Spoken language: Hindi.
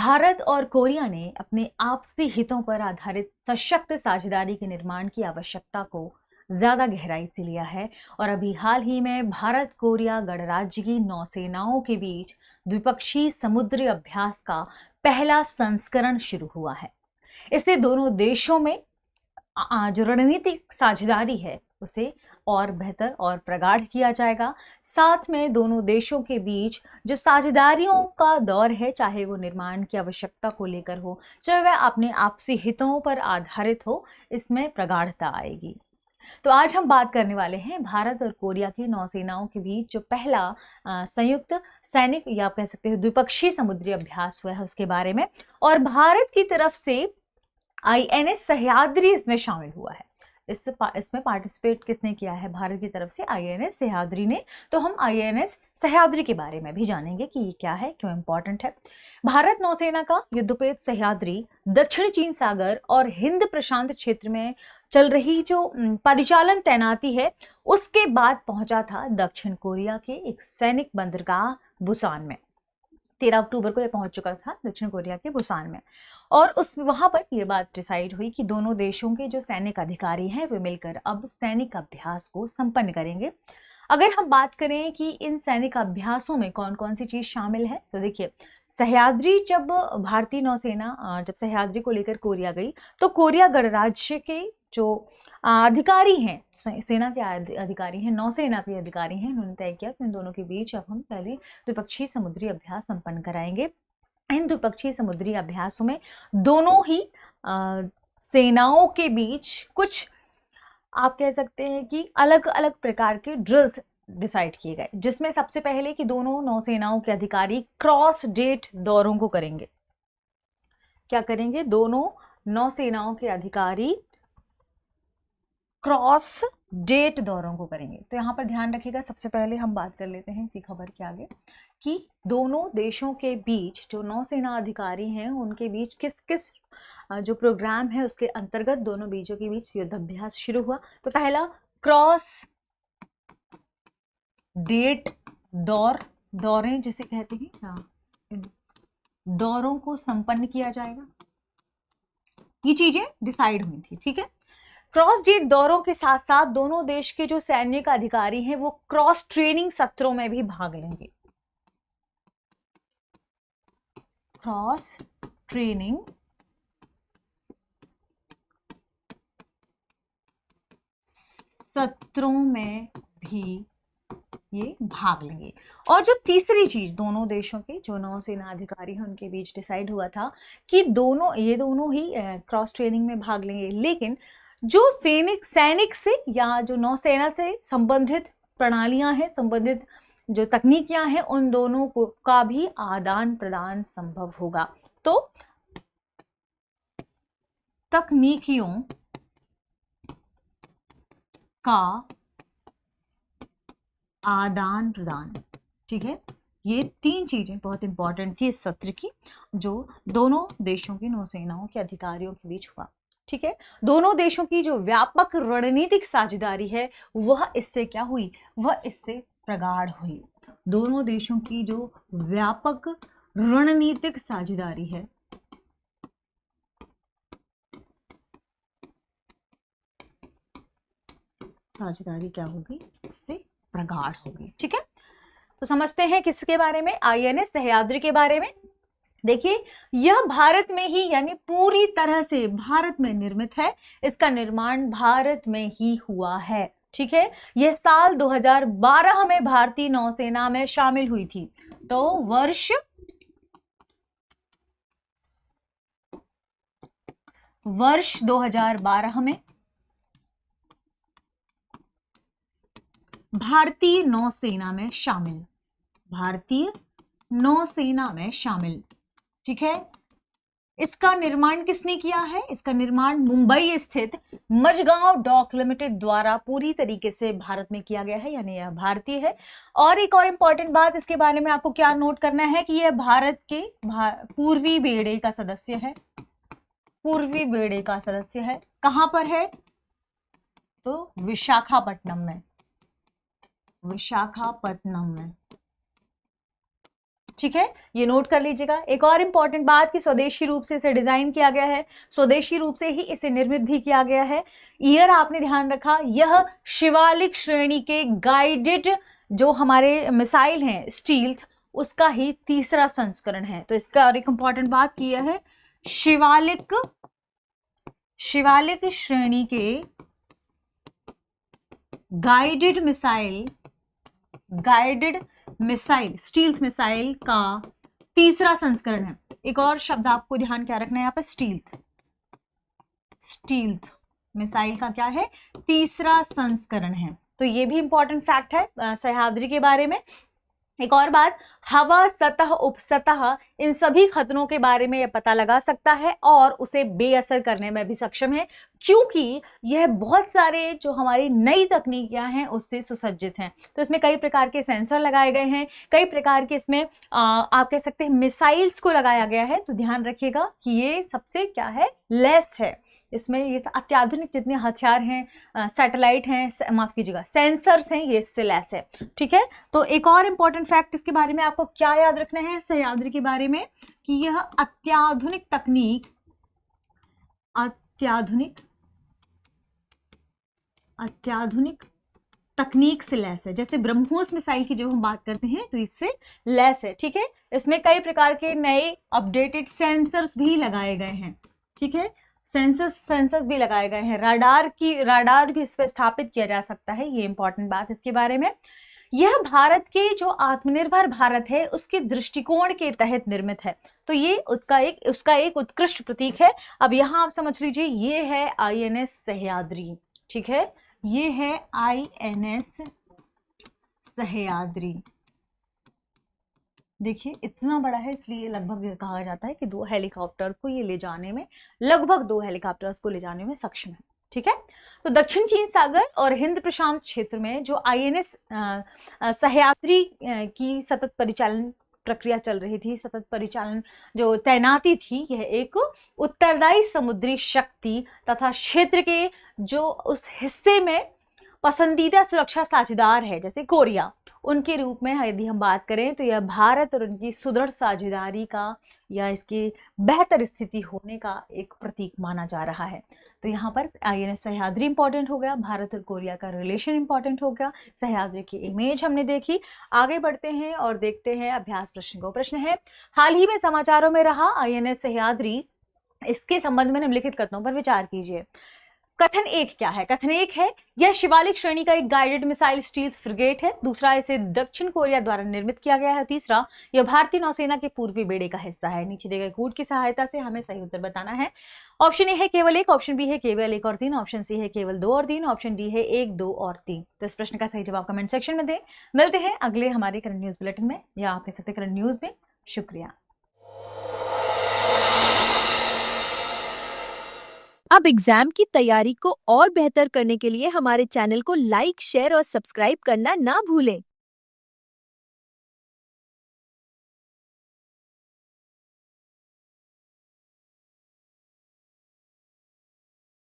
भारत और कोरिया ने अपने आपसी हितों पर आधारित सशक्त साझेदारी के निर्माण की आवश्यकता को ज्यादा गहराई से लिया है और अभी हाल ही में भारत कोरिया गणराज्य की नौसेनाओं के बीच द्विपक्षीय समुद्री अभ्यास का पहला संस्करण शुरू हुआ है। इससे दोनों देशों में जो रणनीतिक साझेदारी है उसे और बेहतर और प्रगाढ़ किया जाएगा। साथ में दोनों देशों के बीच जो साझेदारियों का दौर है, चाहे वो निर्माण की आवश्यकता को लेकर हो, चाहे वह अपने आपसी हितों पर आधारित हो, इसमें प्रगाढ़ता आएगी। तो आज हम बात करने वाले हैं भारत और कोरिया की नौसेनाओं के बीच जो पहला संयुक्त सैनिक या आप कह सकते हो द्विपक्षीय समुद्री अभ्यास हुआ है उसके बारे में। और भारत की तरफ से INS सह्याद्री इसमें शामिल हुआ है। इसमें पार्टिसिपेट किसने किया है? भारत की तरफ से INS सह्याद्री ने। तो हम INS सह्याद्री के बारे में भी जानेंगे कि ये क्या है, क्यों इंपॉर्टेंट है। भारत नौसेना का युद्धपोत सह्याद्री दक्षिण चीन सागर और हिंद प्रशांत क्षेत्र में चल रही जो परिचालन तैनाती है उसके बाद पहुंचा था दक्षिण कोरिया के एक सैनिक बंदरगाह बुसान में। 13 अक्टूबर को यह पहुंच चुका था दक्षिण कोरिया के बुसान में। और वहां पर यह बात डिसाइड हुई कि दोनों देशों के जो सैनिक अधिकारी हैं वे मिलकर अब सैनिक अभ्यास को संपन्न करेंगे। अगर हम बात करें कि इन सैनिक अभ्यासों में कौन कौन सी चीज शामिल है, तो देखिए सह्याद्री जब भारतीय नौसेना जब सह्याद्री को लेकर कोरिया गई तो कोरिया गणराज्य के जो अधिकारी हैं, सेना के अधिकारी हैं, नौसेना के अधिकारी हैं, उन्होंने तय किया कि इन दोनों के बीच अब हम पहले द्विपक्षीय समुद्री अभ्यास संपन्न कराएंगे। इन द्विपक्षीय समुद्री अभ्यासों में दोनों ही सेनाओं के बीच कुछ आप कह सकते हैं कि अलग अलग प्रकार के ड्रिल्स डिसाइड किए गए, जिसमें सबसे पहले कि दोनों नौसेनाओं के अधिकारी क्रॉस डेट दौरों को करेंगे। क्या करेंगे? दोनों नौसेनाओं के अधिकारी क्रॉस डेट दौरों को करेंगे। तो यहाँ पर ध्यान रखिएगा, सबसे पहले हम बात कर लेते हैं इसी खबर के आगे कि दोनों देशों के बीच जो नौसेना अधिकारी हैं उनके बीच किस किस जो प्रोग्राम है उसके अंतर्गत दोनों बीचों के बीच युद्धाभ्यास शुरू हुआ। तो पहला क्रॉस डेट दौरें जिसे कहते हैं, दौरों को संपन्न किया जाएगा। ये चीजें डिसाइड हुई थी, ठीक है। क्रॉस डेट दौरों के साथ साथ दोनों देश के जो सैनिक अधिकारी हैं वो क्रॉस ट्रेनिंग सत्रों में भी भाग लेंगे। क्रॉस ट्रेनिंग सत्रों में भी ये भाग लेंगे। और जो तीसरी चीज दोनों देशों के जो नौसेना अधिकारी हैं उनके बीच डिसाइड हुआ था कि ये दोनों ही क्रॉस ट्रेनिंग में भाग लेंगे, लेकिन जो सैनिक से या जो नौसेना से संबंधित प्रणालियां हैं, संबंधित जो तकनीकियां हैं, उन दोनों का भी आदान प्रदान संभव होगा। तो तकनीकियों का आदान प्रदान, ठीक है। ये तीन चीजें बहुत इंपॉर्टेंट थी इस सत्र की, जो दोनों देशों की नौसेनाओं के अधिकारियों के बीच हुआ, ठीक है। दोनों देशों की जो व्यापक रणनीतिक साझेदारी है वह इससे क्या हुई? वह इससे प्रगाढ़ हुई। दोनों देशों की जो व्यापक रणनीतिक साझेदारी है क्या होगी? इससे प्रगाढ़ होगी, ठीक है। तो समझते हैं किसके बारे में? INS सह्याद्री के बारे में। देखिए यह भारत में ही यानी पूरी तरह से भारत में निर्मित है, इसका निर्माण भारत में ही हुआ है, ठीक है। यह साल 2012 में भारतीय नौसेना में शामिल हुई थी। तो वर्ष 2012 में भारतीय नौसेना में शामिल, ठीक है। इसका निर्माण किसने किया है? इसका निर्माण मुंबई स्थित मझगांव डॉक लिमिटेड द्वारा पूरी तरीके से भारत में किया गया है, यानी यह भारतीय है। और एक और इंपॉर्टेंट बात इसके बारे में आपको क्या नोट करना है कि यह भारत के पूर्वी बेड़े का सदस्य है। पूर्वी बेड़े का सदस्य है। कहां पर है? तो विशाखापट्टनम में। ठीक है, ये नोट कर लीजिएगा। एक और इंपॉर्टेंट बात कि स्वदेशी रूप से इसे डिजाइन किया गया है, स्वदेशी रूप से ही इसे निर्मित भी किया गया है। ईयर आपने ध्यान रखा, यह शिवालिक श्रेणी के गाइडेड जो हमारे मिसाइल हैं स्टील्थ, उसका ही तीसरा संस्करण है। तो इसका और एक इंपॉर्टेंट बात की है, शिवालिक श्रेणी के गाइडेड मिसाइल स्टील्थ मिसाइल का तीसरा संस्करण है। एक और शब्द आपको ध्यान क्या रखना है यहाँ पर, स्टील्थ मिसाइल का क्या है, तीसरा संस्करण है। तो ये भी इंपॉर्टेंट फैक्ट है सह्याद्री के बारे में। एक और बात, हवा, सतह, उपसतह, इन सभी खतरों के बारे में यह पता लगा सकता है और उसे बेअसर करने में भी सक्षम है, क्योंकि यह बहुत सारे जो हमारी नई तकनीकियां हैं उससे सुसज्जित हैं। तो इसमें कई प्रकार के सेंसर लगाए गए हैं, कई प्रकार के इसमें आप कह सकते हैं मिसाइल्स को लगाया गया है। तो ध्यान रखिएगा कि ये सबसे क्या है, लेस है। इसमें ये अत्याधुनिक जितने हथियार हैं, सैटेलाइट हैं, माफ कीजिएगा सेंसर्स हैं, ये इससे लेस है। ठीक है, तो एक और इंपॉर्टेंट फैक्ट इसके बारे में आपको क्या याद रखना है सह्याद्री के बारे में, कि यह अत्याधुनिक तकनीक से लेस है। जैसे ब्रह्मोस मिसाइल की जब हम बात करते हैं तो इससे लेस है। ठीक है, इसमें कई प्रकार के नए अपडेटेड सेंसर्स भी लगाए गए हैं। ठीक है, सेंसर्स भी लगाए गए हैं, राडार भी इस पर स्थापित किया जा सकता है। ये इंपॉर्टेंट बात इसके बारे में। यह भारत के जो आत्मनिर्भर भारत है उसके दृष्टिकोण के तहत निर्मित है। तो ये उसका एक उत्कृष्ट प्रतीक है। अब यहाँ आप समझ लीजिए, ये है INS सह्याद्री। ठीक है, ये है INS सह्याद्री। देखिए इतना बड़ा है, इसलिए लगभग कहा जाता है कि 2 हेलीकॉप्टर को ये ले जाने में, लगभग 2 हेलीकॉप्टर्स को ले जाने में सक्षम है। ठीक है, तो दक्षिण चीन सागर और हिंद प्रशांत क्षेत्र में जो INS सह्याद्री की सतत परिचालन प्रक्रिया चल रही थी, सतत परिचालन जो तैनाती थी, यह एक उत्तरदायी समुद्री शक्ति तथा क्षेत्र के जो उस हिस्से में पसंदीदा सुरक्षा साझेदार है, जैसे कोरिया, उनके रूप में यदि हम बात करें तो यह भारत और उनकी सुदृढ़ साझेदारी का या इसकी बेहतर स्थिति होने का एक प्रतीक माना जा रहा है। तो यहाँ पर INS सह्याद्री इंपॉर्टेंट हो गया, भारत और कोरिया का रिलेशन इंपॉर्टेंट हो गया, सह्याद्री की इमेज हमने देखी। आगे बढ़ते हैं और देखते हैं अभ्यास प्रश्न को। प्रश्न है, हाल ही में समाचारों में रहा INS सह्याद्री, इसके संबंध में निम्नलिखित कथनों पर विचार कीजिए। कथन 1 क्या है? कथन 1 है, यह शिवालिक श्रेणी का एक गाइडेड मिसाइल स्टील्थ फ्रिगेट है। दूसरा, इसे दक्षिण कोरिया द्वारा निर्मित किया गया है। तीसरा, यह भारतीय नौसेना के पूर्वी बेड़े का हिस्सा है। नीचे दिए गए कूट की सहायता से हमें सही उत्तर बताना है। ऑप्शन ए है केवल 1, ऑप्शन बी है केवल 1 और 3, ऑप्शन सी है केवल 2 और 3, ऑप्शन डी है 1, 2 और 3। तो इस प्रश्न का सही जवाब कमेंट सेक्शन में दें। मिलते हैं अगले हमारे करंट न्यूज बुलेटिन में, या आप कह सकते करंट न्यूज में। शुक्रिया। अब एग्जाम की तैयारी को और बेहतर करने के लिए हमारे चैनल को लाइक, शेयर और सब्सक्राइब करना ना भूलें।